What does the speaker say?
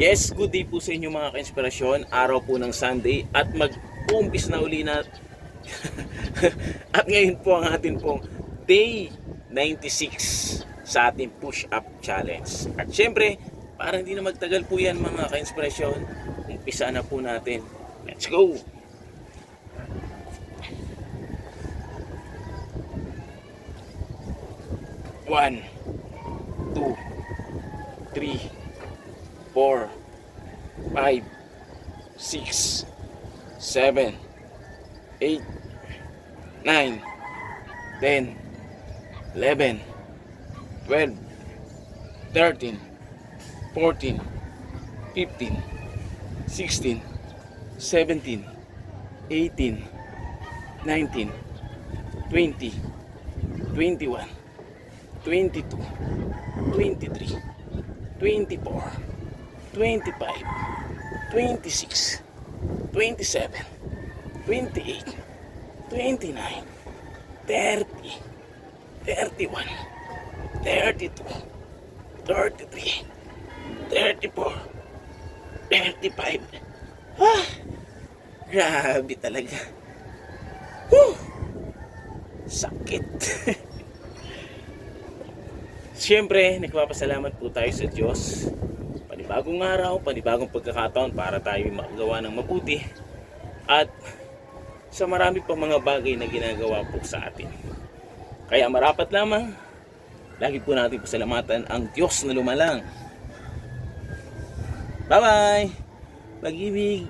Yes, good day po sa inyo mga ka-inspirasyon. Araw po ng Sunday at mag-uumpis na uli na. At ngayon po ang atin pong day 96 sa ating push-up challenge. At syempre, para hindi na magtagal po yan mga ka-inspirasyon, umpisa na po natin. Let's go! One, two, 3, 4, 5, 6, 7, 8, 9, 10, 11, 12, 13, 14, 15, 16, 17, 18, 19, 20, 21, 22, 23, 24, 25, 26, 27, 28, 29, 30, 31, 32, 33, 34, 35. Ah, grabe talaga. Whew, sakit. Siyempre, nagpapasalamat po tayo sa Diyos. Panibagong araw, panibagong pagkakataon para tayo magawa ng mabuti. At sa marami pang mga bagay na ginagawa po sa atin. Kaya marapat lamang, lagi po natin pasalamatan ang Diyos na lumalang. Bye-bye! Pag-ibig!